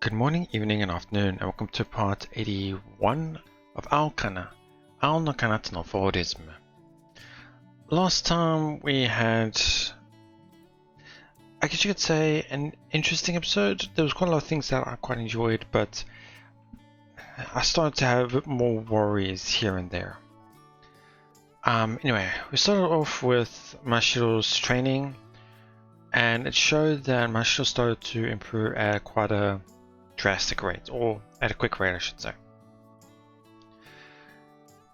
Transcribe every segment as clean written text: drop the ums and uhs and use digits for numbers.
Good morning, evening, and afternoon, and welcome to part 81 of Aokana,蒼の彼方のフォーリズム. Last time we had, I guess you could say, an interesting episode. There was quite a lot of things that I quite enjoyed, but I started to have a bit more worries here and there. Anyway, we started off with Mashiro's training, and it showed that Mashiro started to improve at quite a drastic rate, or at a quick rate I should say.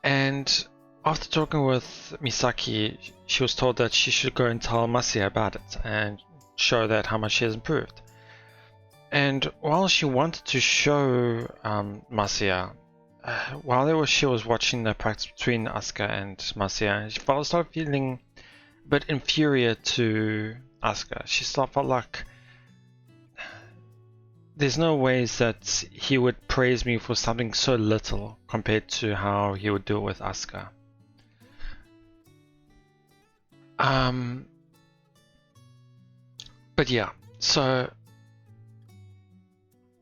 And after talking with Misaki, she was told that she should go and tell Masiya about it and show that how much she has improved. And while she wanted to show Masiya, while she was watching the practice between Asuka and Masiya, she started feeling a bit inferior to Asuka. She felt like there's no ways that he would praise me for something so little compared to how he would do it with Asuka. But yeah, so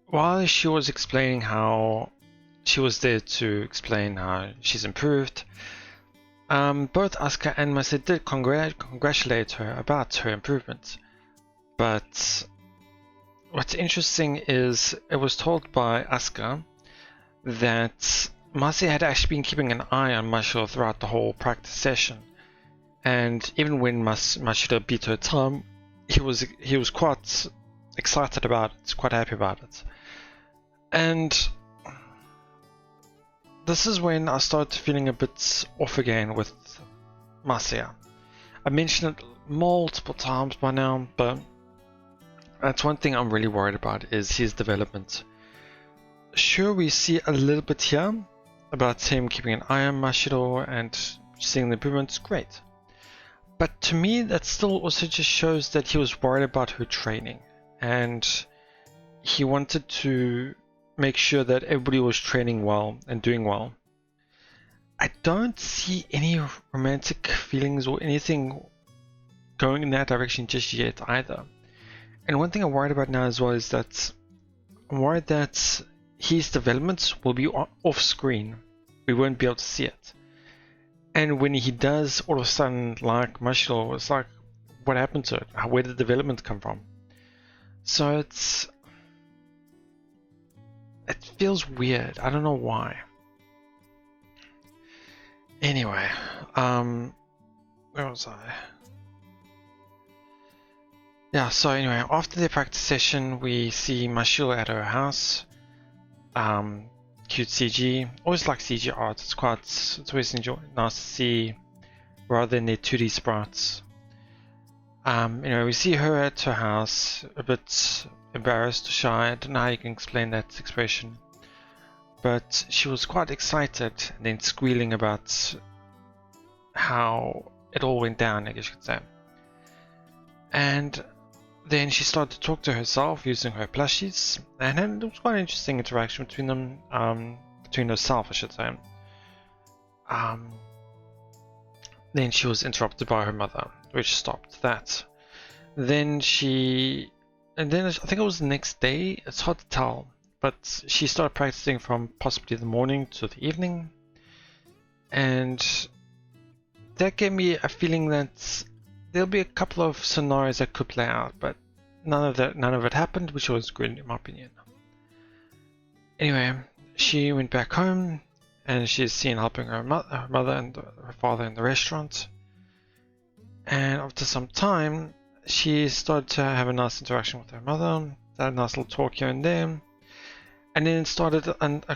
while she was explaining how she was there to explain how she's improved, both Asuka and Masiya did congratulate her about her improvement. But what's interesting is it was told by Asuka that Masiya had actually been keeping an eye on Mashiro throughout the whole practice session, and even when Mashiro beat her time, he was quite excited about it, quite happy about it. And this is when I started feeling a bit off again with Masiya. I mentioned it multiple times by now, but that's one thing I'm really worried about, is his development. Sure, we see a little bit here about him keeping an eye on Mashiro and seeing the improvements, great. But to me, that still also just shows that he was worried about her training, and he wanted to make sure that everybody was training well and doing well. I don't see any romantic feelings or anything going in that direction just yet either. And one thing I'm worried about now as well is that I'm worried that his developments will be off screen. We won't be able to see it. And when he does all of a sudden like Mashiro, it's like, what happened to it? Where did the development come from? So it feels weird. I don't know why. Anyway, where was I? Yeah, so anyway, after the practice session, we see Mashiro at her house. Cute CG. Always like CG art. It's always nice to see rather than their 2D sprites. Anyway, we see her at her house, a bit embarrassed, shy. I don't know how you can explain that expression. But she was quite excited and then squealing about how it all went down, I guess you could say. And then she started to talk to herself using her plushies, and then it was quite an interesting interaction between them, between herself, I should say. Then she was interrupted by her mother, which stopped that. Then I think it was the next day, it's hard to tell, but she started practicing from possibly the morning to the evening, and that gave me a feeling that there'll be a couple of scenarios that could play out, but none of it happened, which was good in my opinion. Anyway, she went back home, and she's seen helping her mother and her father in the restaurant. And after some time, she started to have a nice interaction with her mother, had a nice little talk here and there, and then started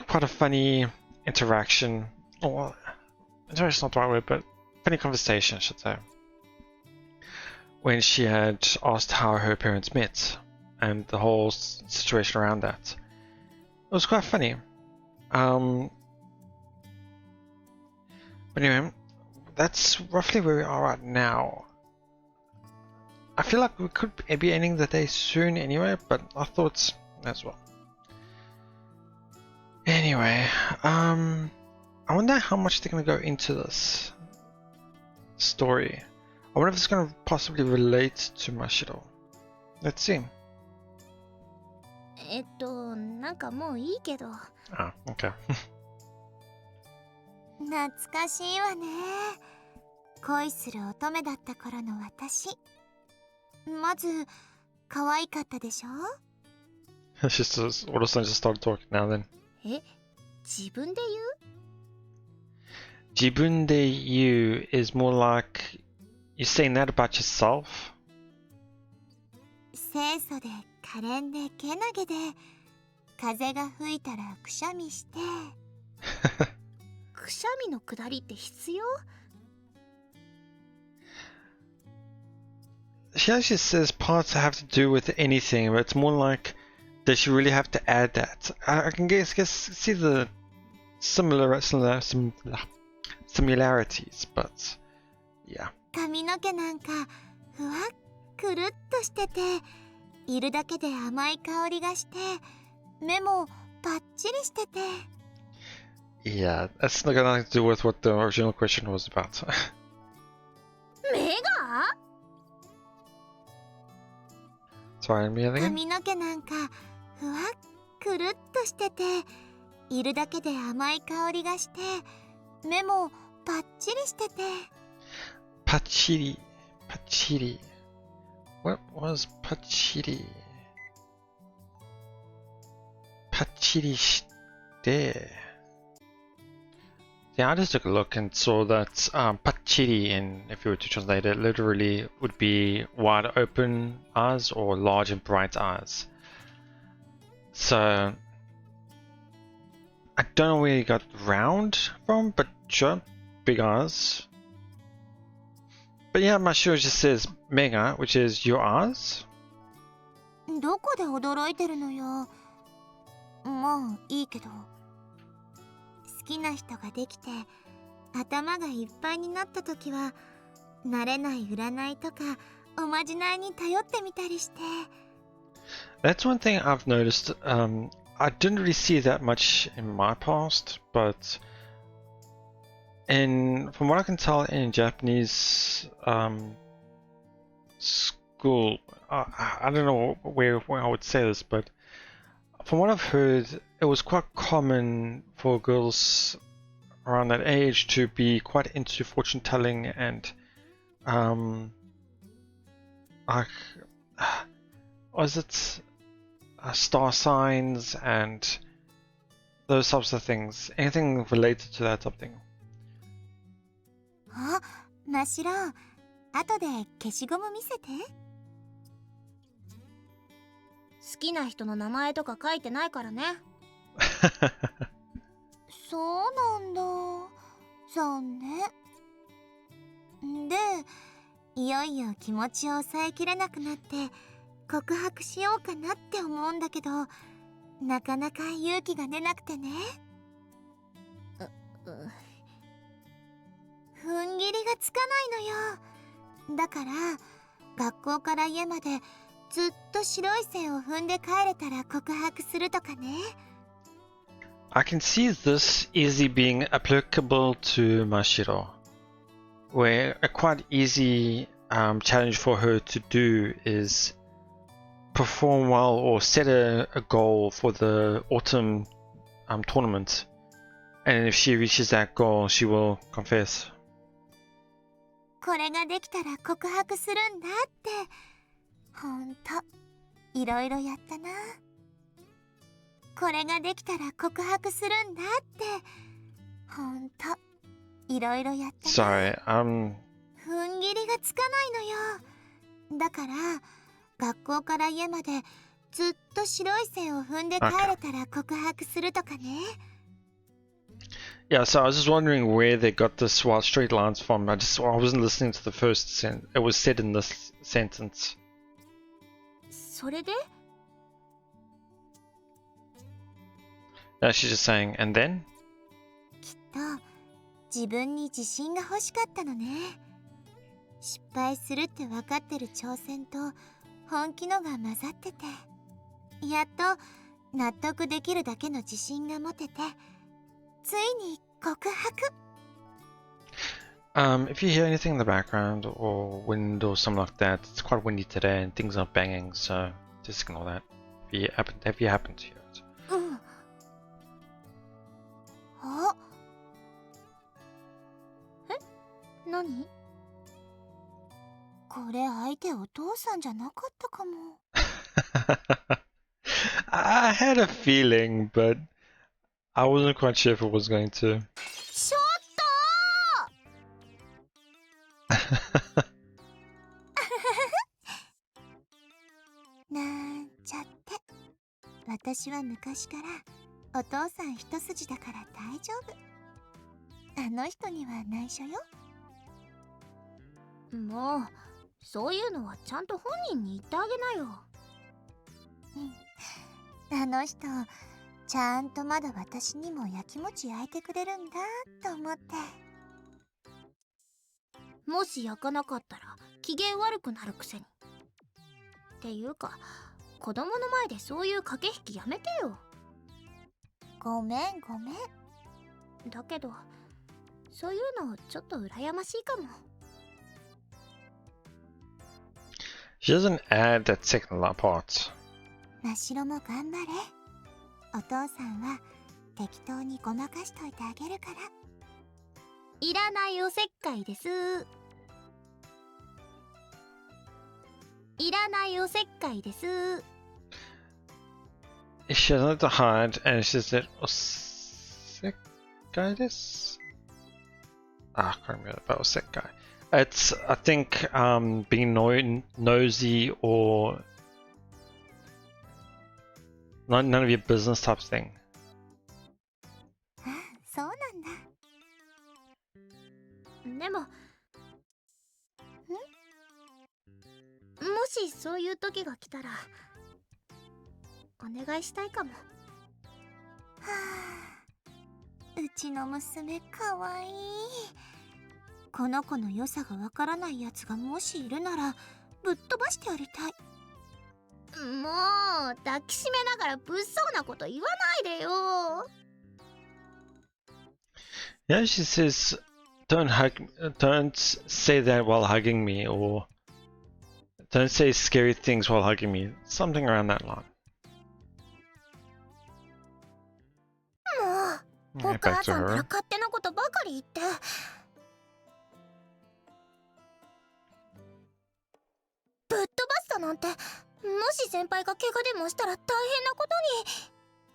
quite a funny interaction, or interaction not the right word, but funny conversation, I should say, when she had asked how her parents met and the whole situation around that. It was quite funny. But anyway, that's roughly where we are right now. I feel like we could be ending the day soon anyway, but I thought as well. Anyway, I wonder how much they're going to go into this story. I wonder if it's going to possibly relate to Mashiro. Let's see. なんかもういいけど。Ah, okay. 懐かしいわね。恋する乙女だった頃の私。まず可愛かったでしょ。 She's just all of a sudden just started talking now then. 自分でJibunde you is more like you're saying that about yourself? 言う？清楚で可憐でけなげで、風が吹いたらくしゃみして。くしゃみのくだりって必要？ She actually says parts have to do with anything, but it's more like does she really have to add that? I can guess see the similarities, but yeah. 髪の毛なんかふわっくるっとしてて、いるだけで甘い香りがして、目もパッチリしてて。 Yeah, that's not got nothing to do with what the original question was about. 目が？ Sorry, me again? 髪の毛なんかふわっくるっとしてて、いるだけで甘い香りがして、目もパッチリしてて。 Pachiri. What was Pachiri? Pachiri shite. Yeah, I just took a look and saw that Pachiri, in if you were to translate it, literally would be wide open eyes or large and bright eyes. So I don't know where you got round from, but sure, big eyes. But yeah, Mashiro just says mega, which is your eyes. どこで驚いてるのよ。もういいけど。好きな人ができて頭がいっぱいになった時は、慣れない占いとかおまじないに頼ってみたりして。 That's one thing I've noticed. I didn't really see that much in my past, but from what I can tell in Japanese school, I don't know where I would say this, but from what I've heard, it was quite common for girls around that age to be quite into fortune telling and was it star signs and those types of things? Anything related to that type of thing? あ、真っ白。後で消しゴム見せて。好きな人の名前とか書いてないからね。そうなんだ。残念。で、いよいよ気持ちを抑えきれなくなって告白しようかなって思うんだけど、なかなか勇気が出なくてね。踏ん切りがつかないのよ。だから学校から家までずっと白い線を踏んで帰れたら告白するとかね。I can see this easily being applicable to Mashiro, where a quite easy challenge for her to do is perform well or set a goal for the autumn tournament, and if she reaches that goal, she will confess. これができたら告白するんだって。ほんといろいろやったな。これができたら告白するんだって。ほんといろいろやったな。Sorry, 踏ん切りがつかないのよ。だから学校から家までずっと白い線を踏んで帰れたら告白するとかね。Yeah, so I was just wondering where they got this wild straight lines from. I wasn't listening to the first sentence. It was said in this sentence. それで？ She's just saying, and then? きっと自分に自信が欲しかったのね。失敗するって分かってる挑戦と本気のが混ざってて、やっと納得できるだけの自信が持てて、ついに告白。If you hear anything in the background or wind or something like that, it's quite windy today and things are banging, so just ignore that. have you happened to hear it? うん。あ、え、何？これ相手お父さんじゃなかったかも。I had a feeling, but I wasn't quite sure if it was going to. ちょっとなんちゃって。私は昔からお父さん一筋だから大丈夫。あの人には内緒よ。もうそういうのはちゃんと本人に言ってあげなよ。うん、あの人ちゃんとまだ私にもやきもち焼いてくれるんだと思って。もし焼かなかったら機嫌悪くなるくせに。っていうか子供の前でそういう駆け引きやめてよ。ごめんごめん。だけどそういうのちょっと羨ましいかも。She doesn't add that second part. 真白も頑張れ。お父さんは適当にごまかしといてあげるから。いらないおせっかいです。いらないおせっかいです。She has nothing to hide, and she said, Osekai desu? I can't remember about Osekai. It's, I think, being nosy or none of your business type thing. ああ、そうなんだ。でも、もしそういう時が来たらお願いしたいかも。はあ、うちの娘かわいい。この子の良さがわからないやつがもしいるならぶっ飛ばしてやりたい。もう抱きしめながら物騒なこと言わないでよ。Yeah, she says, don't say that while hugging me, or don't say scary things while hugging me. Something around that line. もう、お Okay, back 母 to さんから her. 勝手なことばかり言って。ぶっ飛ばすだなんて、もし先輩が怪我でもしたら大変なこ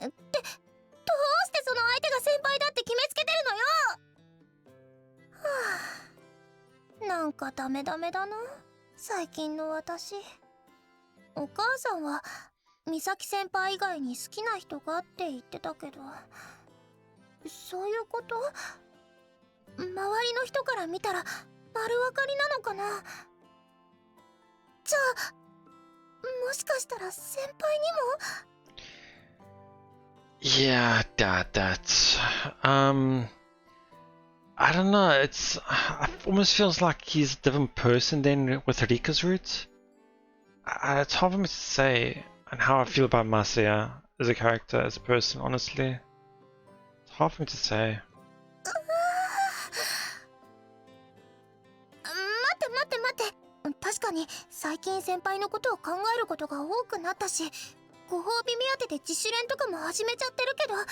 とに。って、どうしてその相手が先輩だって決めつけてるのよ。はあ、なんかダメだな最近の私。お母さんは美咲先輩以外に好きな人がって言ってたけど、そういうこと？周りの人から見たら丸分かりなのかな。じゃあもしかしたら先輩にも。 Yeah, that. I don't know. It almost feels like he's a different person than with Rika's roots. It's hard for me to say, and how I feel about Masaya as a character, as a person. Honestly, it's hard for me to say. 待って確かに最近先輩のことを考えることが多くなったし、ご褒美目当てで自主練とかも始めちゃってるけど、でも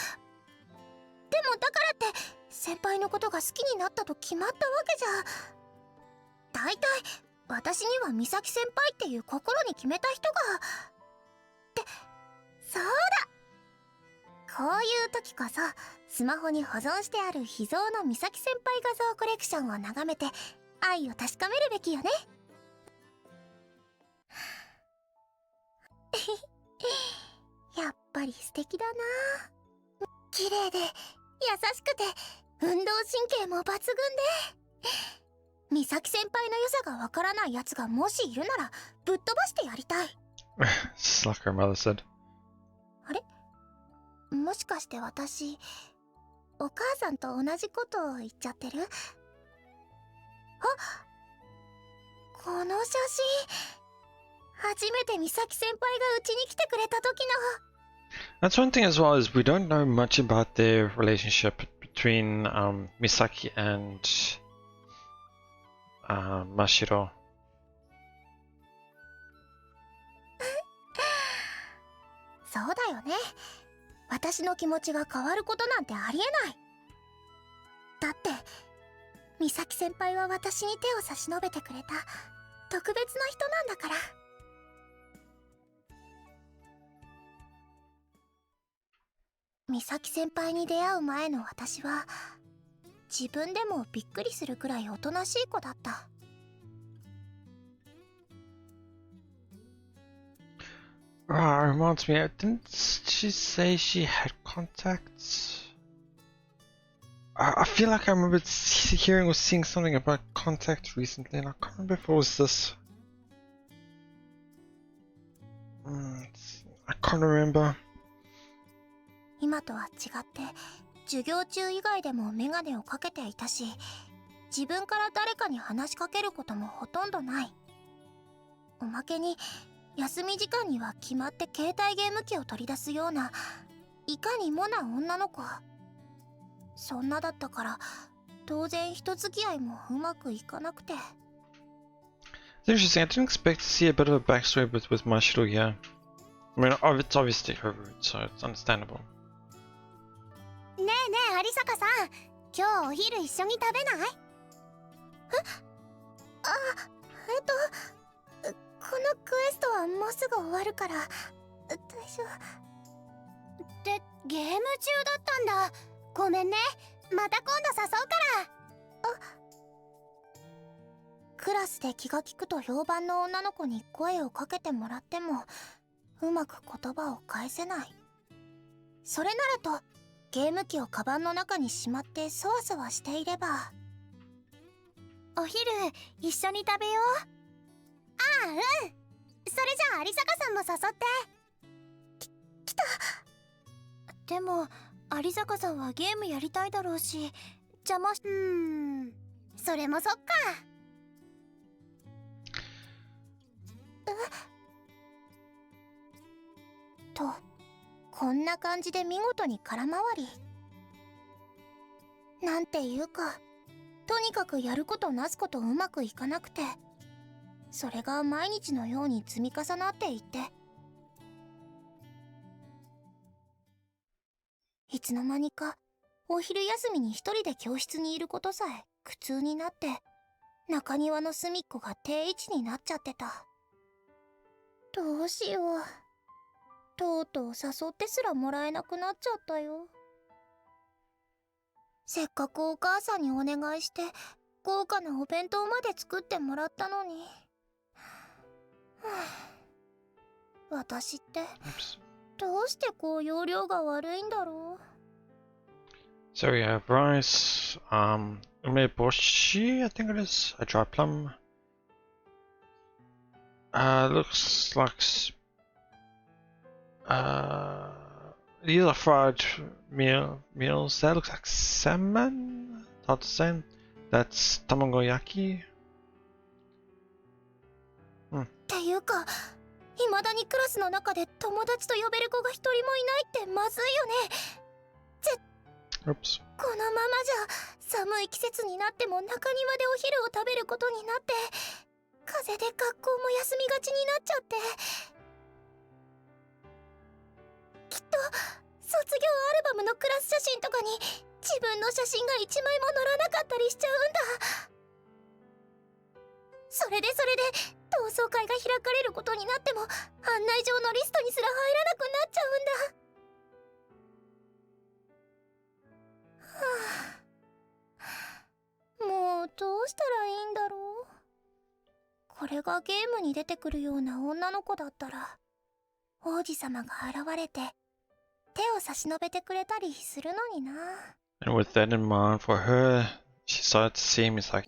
だからって先輩のことが好きになったと決まったわけじゃ。大体私には美咲先輩っていう心に決めた人が。ってそうだ、こういう時こそスマホに保存してある秘蔵の美咲先輩画像コレクションを眺めて愛を確かめるべきよね。やっぱり素敵だな。綺麗で優しくて運動神経も抜群で、美咲先輩の良さがわからないやつがもしいるならぶっ飛ばしてやりたい。Just like her mother said. あれ、もしかして私お母さんと同じことを言っちゃってる？あ、この写真、初めて美咲先輩がうちに来てくれた時の。 That's one thing as well, is we don't know much about their relationship between Misaki and Mashiro. こそうだよね。私の気持ちが変わることなんてありえない。だって美咲先輩は私に手を差し伸べてくれた特別な人なんだから。美咲先輩に出会う前の私は自分でもびっくりするくらいおとなしい子だった。Reminds me, didn't she say she had contacts? I feel like I remember hearing or seeing something about contact recently, and I can't remember if it was this. I can't remember. 今とは違って授業中以外でもメガネをかけていたし、自分から誰かに話しかけることもほとんどない。おまけに休み時間には決まって携帯ゲーム機を取り出すようないかにもな女の子。そんなだったから当然人付き合いもうまくいかなくて。It's interesting. I didn't expect to see a bit of a backstory with Mashiro here. I mean, it's obviously her root, so it's understandable. ねえねえ有坂さん、今日お昼一緒に食べない？このクエストはもうすぐ終わるから大丈夫。ってゲーム中だったんだ。ごめんね、また今度誘うから。クラスで気が利くと評判の女の子に声をかけてもらってもうまく言葉を返せない。それならとゲーム機をカバンの中にしまってそわそわしていれば。お昼一緒に食べよう。ああ、うん。それじゃあ有坂さんも誘って。来た。でも有坂さんはゲームやりたいだろうし邪魔し。それもそっか。とこんな感じで見事に空回り。なんていうかとにかくやることなすことうまくいかなくて、それが毎日のように積み重なっていって、いつの間にかお昼休みに一人で教室にいることさえ苦痛になって、中庭の隅っこが定位置になっちゃってた。どうしよう、とうとう誘ってすらもらえなくなっちゃったよ。せっかくお母さんにお願いして豪華なお弁当まで作ってもらったのに。私ってどうしてこう容量が悪いんだろう。So we have rice, umeboshi, I think it is, a dry plum. Looks like these are fried meals. That looks like salmon. Hard to say. That's tamagoyaki. っていうか未だにクラスの中で友達と呼べる子が一人もいないってまずいよね。Oops. このままじゃ寒い季節になっても中庭でお昼を食べることになって、風邪で学校も休みがちになっちゃって、きっと卒業アルバムのクラス写真とかに自分の写真が一枚も載らなかったりしちゃうんだ。それで同窓会が開かれることになっても案内状のリストにすら入らなくなっちゃうんだ。もうどうしたらいいんだろう。これがゲームに出てくるような女の子だったら王子様が現れて手を差し伸べてくれたりするのにな。 And with that in mind, for her, she started to see him as like.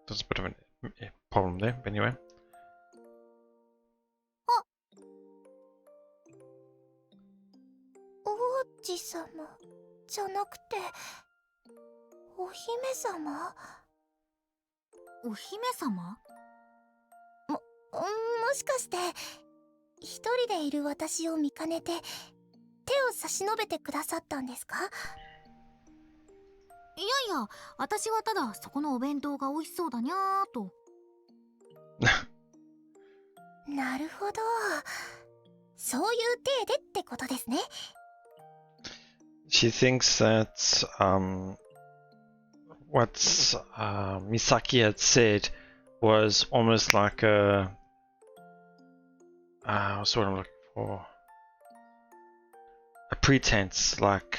There's a bit of a problem there, but anyway. 王子様じゃなくてお姫様？お姫様？もしかして一人でいる私を見かねて手を差し伸べてくださったんですか？いやいや、私はただそこのお弁当が美味しそうだにゃーと。なるほど、そういう体でってことですね。She thinks that what Misaki had said was almost like what's what I'm looking for? A pretense, like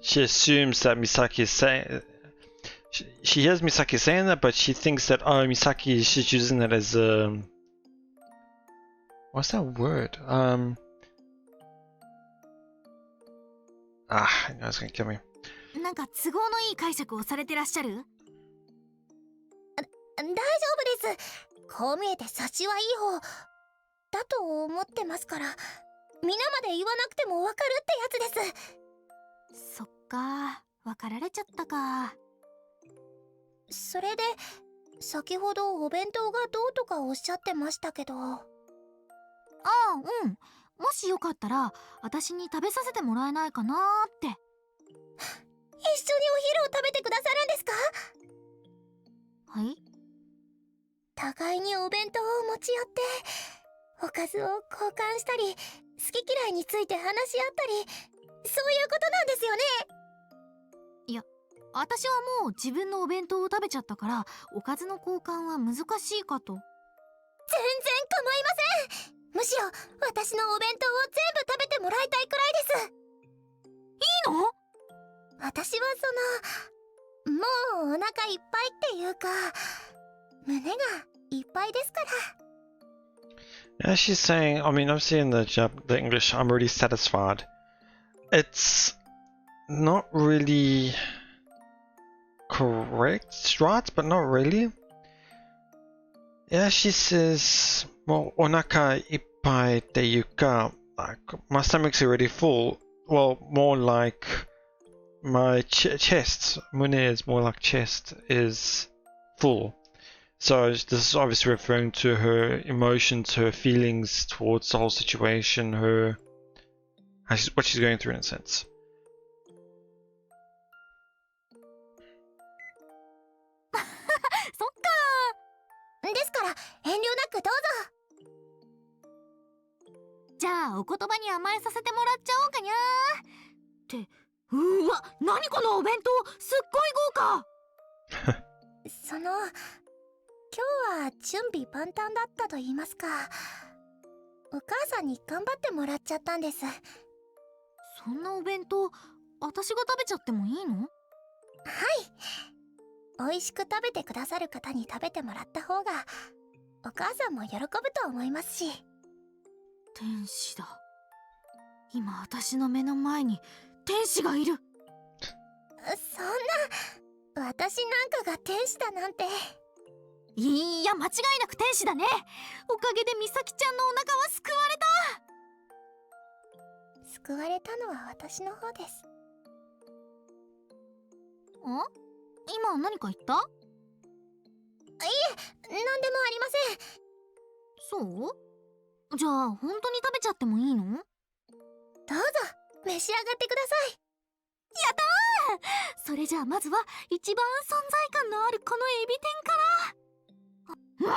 she assumes that Misaki is saying. She hears Misaki saying that, but she thinks that Misaki is just using that as a what's that word? It's gonna kill me. なんか都合のいい解釈をされてらっしゃる？大丈夫です。こう見えて察しはいい方だと思ってますから、皆まで言わなくてもわかるってやつです。そっか、分かられちゃったか。それで先ほどお弁当がどうとかおっしゃってましたけど。うん。もしよかったら私に食べさせてもらえないかなーって。一緒にお昼を食べてくださるんですか？はい。互いにお弁当を持ち寄っておかずを交換したり、好き嫌いについて話し合ったり、そういうことなんですよね。いや、私はもう自分のお弁当を食べちゃったからおかずの交換は難しいかと。全然構いません。むしろ私のお弁当を全部食べてもらいたいくらいです。いいの？私はもうお腹いっぱいっていうか、胸がいっぱいですから。Yeah, she's saying, I mean, obviously in the English, I'm already satisfied. It's not really correct. It's right, but not really. Yeah, she says, well, onaka ippai te yuka, like, my stomach's already full. Well, more like my chest, mune is more like chest, is full. So this is obviously referring to her emotions, her feelings towards the whole situation, what she's going through in a sense. そっかー。ですから遠慮なくどうぞ。じゃあお言葉に甘えさせてもらっちゃおうかにゃー。って、うわ、何このお弁当、すっごい豪華。今日は準備万端だったと言いますか、お母さんに頑張ってもらっちゃったんです。そんなお弁当、私が食べちゃってもいいの？はい、美味しく食べてくださる方に食べてもらった方がお母さんも喜ぶと思いますし。天使だ。今私の目の前に天使がいる。そんな、私なんかが天使だなんて。いや、間違いなく天使だね。おかげで美咲ちゃんのお腹は救われた。救われたのは私の方です。今何か言った？いえ、何でもありません。そう？じゃあ本当に食べちゃってもいいの？どうぞ召し上がってください。やったー。それじゃあまずは一番存在感のあるこのエビ天から。このエビ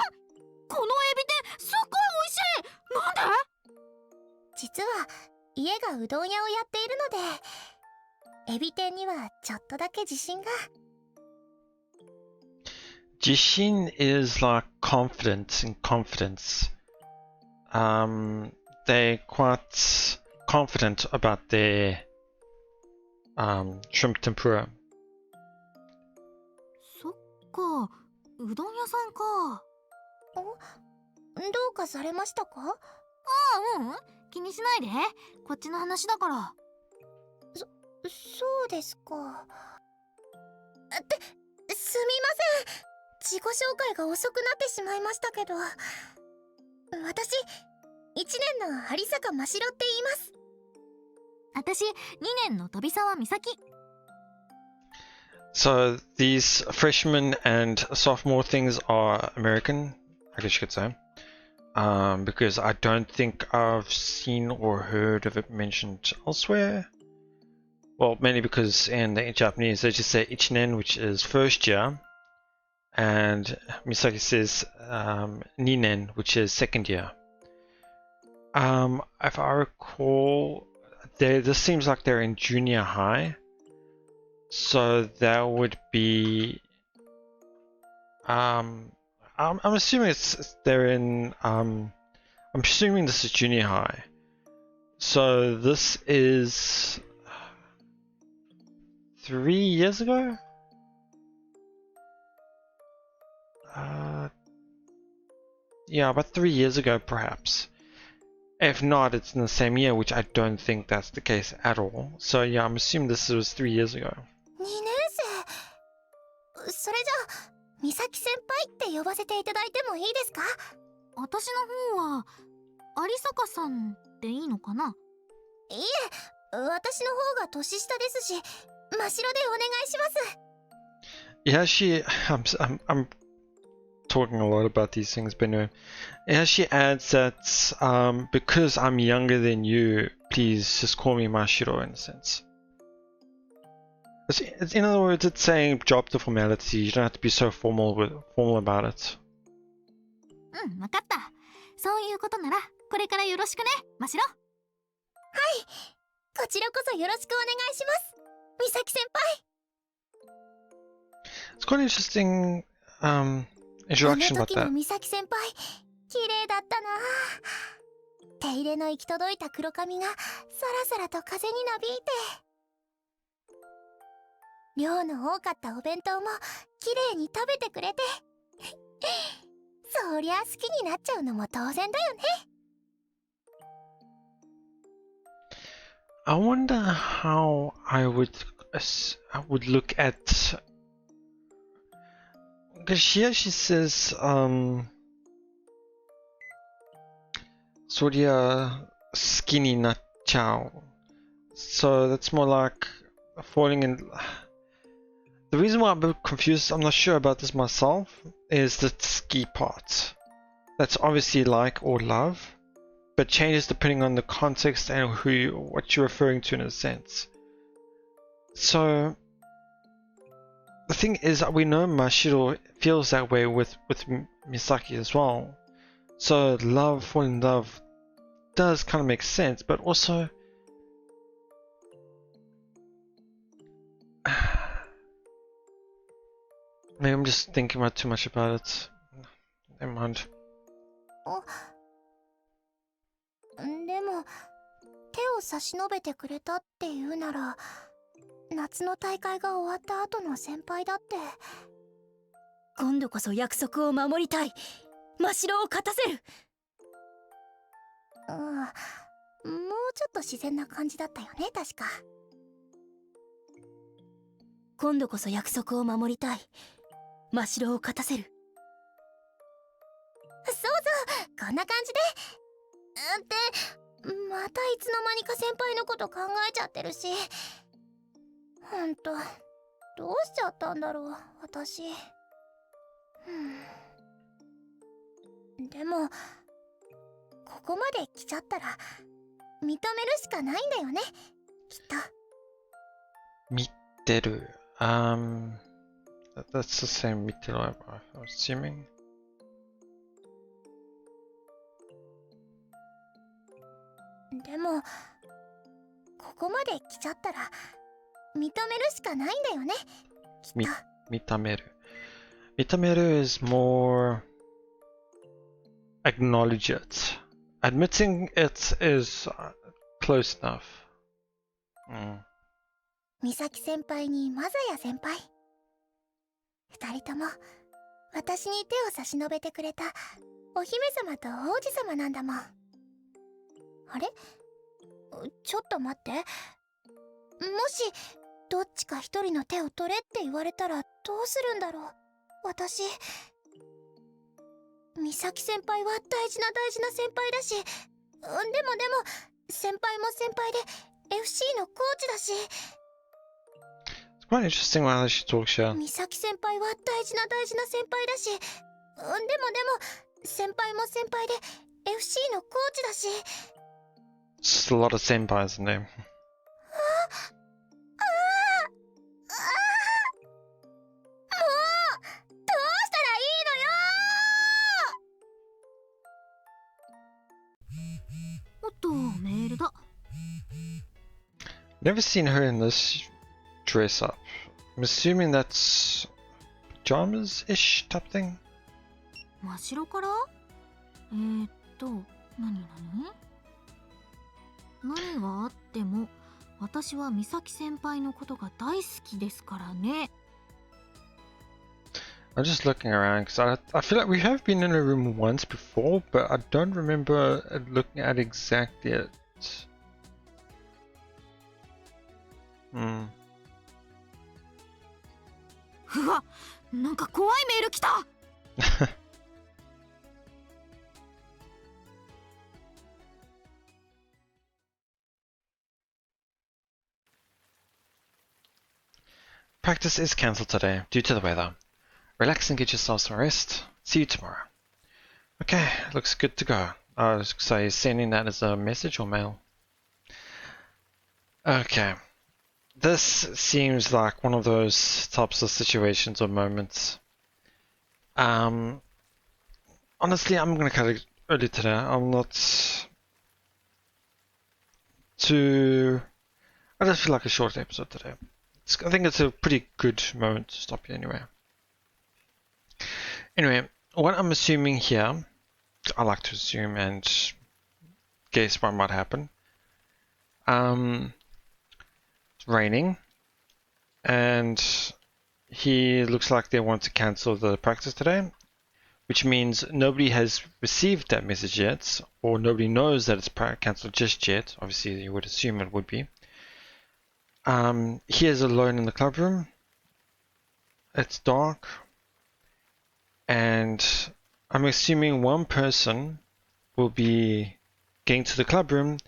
天すっごい美味しい。なんで？実は家がうどん屋をやっているので、エビ天にはちょっとだけ自信が。Jishin is like confidence and confidence. They're quite confident about their shrimp tempura. そっか、うどん屋さんか。どうかされましたか？気にしないで。こっちの話だから。そうですか。すみません。自己紹介が遅くなってしまいましたけど、私1年の有坂真白って言います。私2年の飛沢美咲。So these freshman and sophomore things are American, I guess you could say, because I don't think I've seen or heard of it mentioned elsewhere. Well, mainly because in the Japanese they just say ichinen, which is first year, and Misaki says ninen, which is second year. If I recall, this seems like they're in junior high. So that would be, I'm assuming they're in, I'm assuming this is junior high. So this is 3 years ago? Yeah, about 3 years ago perhaps. If not, it's in the same year, which I don't think that's the case at all. So yeah, I'm assuming this was 3 years ago. 2年生。それじゃあ美咲先輩って呼ばせていただいてもいいですか？私の方は有坂さんでいいのかな？いえ、私の方が年下ですし、真白でお願いします。Yeah, I'm talking a lot about these things, but no. Yeah, she adds that because I'm younger than you, please just call me Mashiro in a sense. In other words, it's saying drop the formality. You don't have to be so formal about it. うん、わかった。そういうことならこれからよろしくね、真白。はい、こちらこそよろしくお願いします、美咲先輩。It's quite an interesting introduction about that. あの時の美咲先輩、綺麗だったな。手入れの行き届いた黒髪がさらさらと風になびいて、量の多かったお弁当も綺麗に食べてくれてそりゃ好きになっちゃうのも当然だよね。I wonder how I would look at, because here she says Surya skinny nut chow, so that's more like falling in. The reason why I'm a bit confused, I'm not sure about this myself, is the ski part. That's obviously like or love, but changes depending on the context and what you're referring to in a sense. So the thing is, we know Mashiro feels that way with Misaki as well. So love, falling in love does kind of make sense, but also maybe I'm just thinking about too much about it. Never mind. でも手を差し伸べてくれたっていうなら、夏の大会が終わった後の先輩だって。今度こそ約束を守りたい。真白を勝たせる。もうちょっと自然な感じだったよね、確か。今度こそ約束を守りたい。真白を勝たせる。そうそう、こんな感じで。ってまたいつの間にか先輩のこと考えちゃってるし、ほんとどうしちゃったんだろう私。でもここまで来ちゃったら認めるしかないんだよね、きっと。見てる。That's the same 見てる I'm assuming. でもここまで来ちゃったら認めるしかないんだよね、きっと。認める。認める is more acknowledge it. Admitting it is close enough. 美咲先輩にマザヤ先輩、二人とも私に手を差し伸べてくれたお姫様と王子様なんだもん。あれ？ちょっと待って。もしどっちか一人の手を取れって言われたらどうするんだろう私。美咲先輩は大事な先輩だし、でも先輩も先輩で FC のコーチだし。It's quite interesting how she talks here. 美咲先輩は大事な先輩だし、でも先輩も先輩で FC のコーチだし。It's just a lot of senpais in there. もうどうしたらいいのよ。Never seen her in this dress up. I'm assuming that's pajamas-ish type thing. 真白から？何があっても私は美咲先輩のことが大好きですからね。 I'm just looking around because I feel like we have been in a room once before, but I don't remember looking at exactly it. うわ、なんか怖いメール来た。Practice is cancelled today due to the weather. Relax and get yourself some rest. See you tomorrow. Okay, looks good to go. So he's sending that as a message or mail? Okay. This seems like one of those types of situations or moments. Honestly, I'm gonna cut it early today. I'm not too... I just feel like a short episode today. I think it's a pretty good moment to stop you anyway. Anyway, what I'm assuming here, I like to assume and guess what might happen. It's raining, and he looks like they want to cancel the practice today, which means nobody has received that message yet, or nobody knows that it's cancelled just yet. Obviously, you would assume it would be. He is alone in the club room. It's dark. And I'm assuming one person will be getting to the club room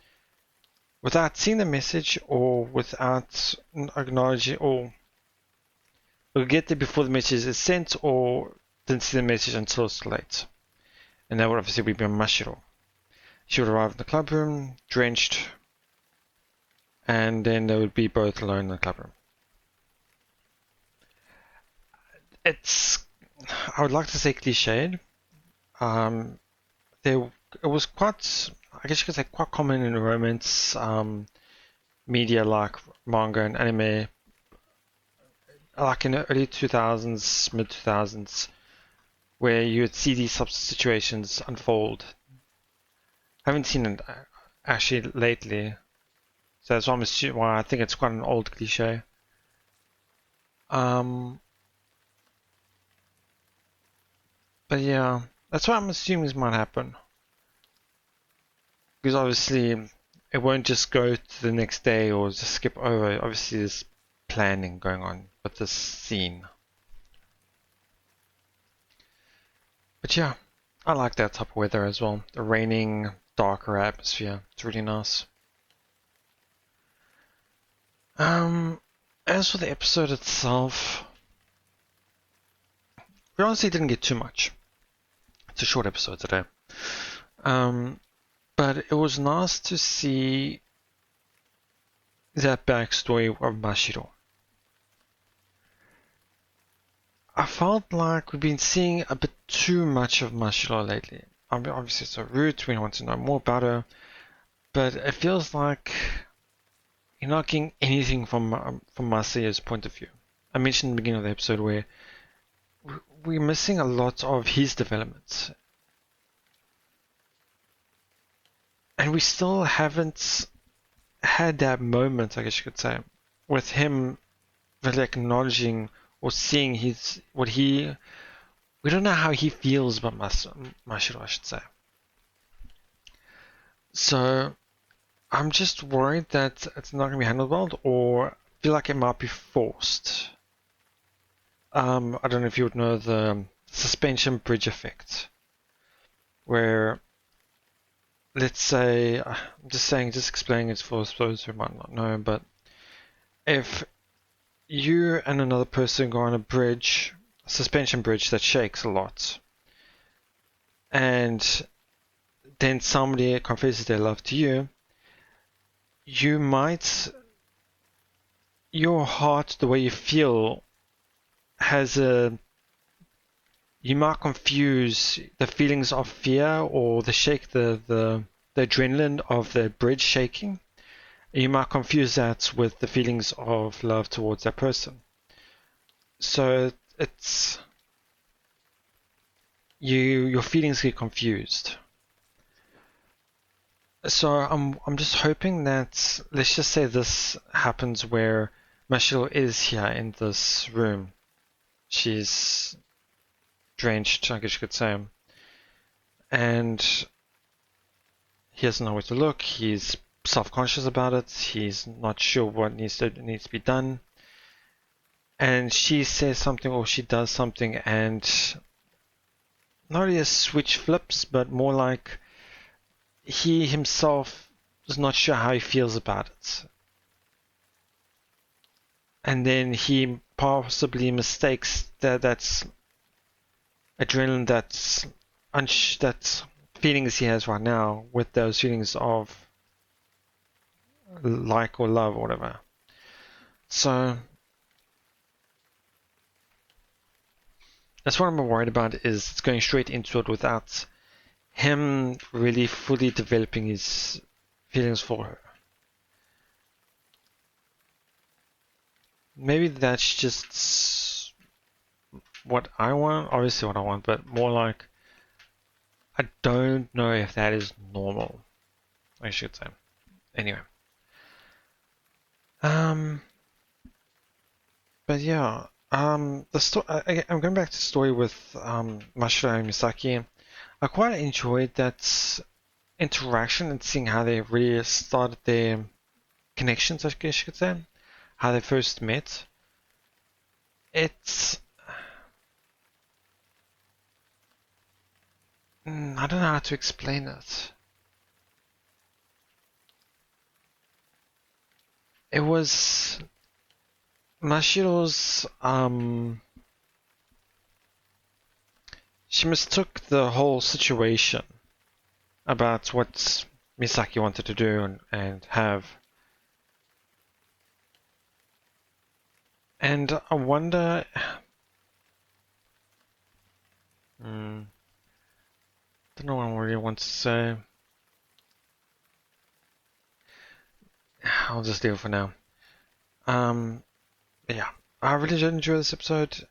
without seeing the message or without acknowledging, or will get there before the message is sent or didn't see the message until it's late. And that would obviously be Mashiro. She would arrive in the club room, drenched, and then they would be both alone in the club room. I would like to say cliched. It was quite, I guess you could say, quite common in romance media like manga and anime, like in the early 2000s, mid 2000s, where you would see these types of situations unfold. I haven't seen it actually lately, so that's why I think it's quite an old cliche. But yeah, that's what I'm assuming might happen. Because obviously, it won't just go to the next day or just skip over. Obviously, there's planning going on with this scene. But yeah, I like that type of weather as well. The raining, darker atmosphere. It's really nice. As for the episode itself, we honestly didn't get too much. It's a short episode today. But it was nice to see that backstory of Mashiro. I felt like we've been seeing a bit too much of Mashiro lately. I mean, obviously it's a root, we want to know more about her, but it feels like you're not getting anything from Masaya's point of view. I mentioned in the beginning of the episode where we're missing a lot of his developments. And we still haven't had that moment, I guess you could say, with him really acknowledging or seeing we don't know how he feels about Mashiro, I should say. So I'm just worried that it's not going to be handled well, or feel like it might be forced. I don't know if you would know the suspension bridge effect, where, let's say, I'm just explaining it for those who might not know, but if you and another person go on a bridge, a suspension bridge that shakes a lot, and then somebody confesses their love to you, your heart, the way you feel, you might confuse the feelings of fear or the adrenaline of the bridge shaking, You might confuse that with the feelings of love towards that person. So it's your feelings get confused. So I'm just hoping that, let's just say this happens where Mashiro is here in this room. She's drenched, I guess you could say. And he doesn't know where to look. He's self-conscious about it. He's not sure what needs to be done. And she says something or she does something, and not really a switch flips, but more like he himself is not sure how he feels about it. And then he possibly mistakes that's adrenaline, that's feelings he has right now with those feelings of like or love or whatever. So that's what I'm worried about, is it's going straight into it without him really fully developing his feelings for her. Maybe that's just what I want, obviously what I want, but more like I don't know if that is normal, I should say. Anyway. But yeah, I'm going back to the story with Mashiro and Misaki. I quite enjoyed that interaction and seeing how they really started their connections, I guess you could say, how they first met. It's I don't know how to explain it. It was Mashiro's she mistook the whole situation about what Misaki wanted to do and have. And I wonder, don't know what I really want to say. I'll just leave it for now. Yeah, I really did enjoy this episode.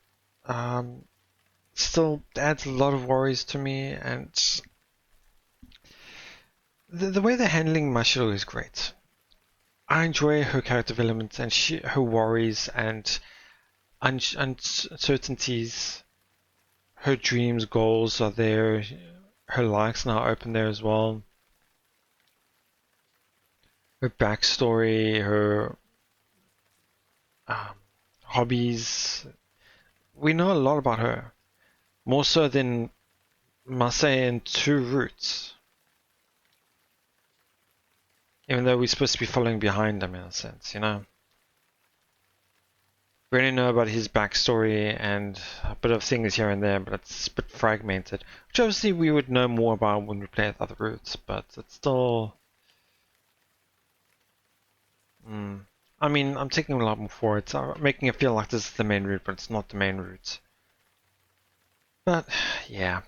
Still adds a lot of worries to me, and the way they're handling Mashiro is great. I enjoy her character development and her worries and uncertainties. Her dreams, goals are there. Her likes now open there as well. Her backstory, her hobbies. We know a lot about her. More so than Masai and Two Roots. Even though we're supposed to be following behind him in a sense, you know. We only know about his backstory and a bit of things here and there, but it's a bit fragmented. Which obviously we would know more about when we play with other routes, but it's still... I mean, I'm taking a lot more for it, making it feel like this is the main route, but it's not the main route. But, yeah.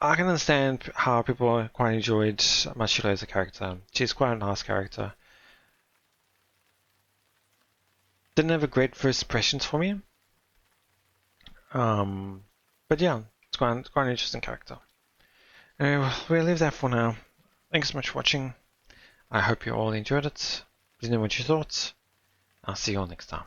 I can understand how people quite enjoyed Mashiro as a character. She's quite a nice character. Didn't have a great first impressions for me. But yeah, it's quite an interesting character. Anyway, we'll leave that for now. Thanks so much for watching. I hope you all enjoyed it. Let me know what you thought. I'll see you all next time.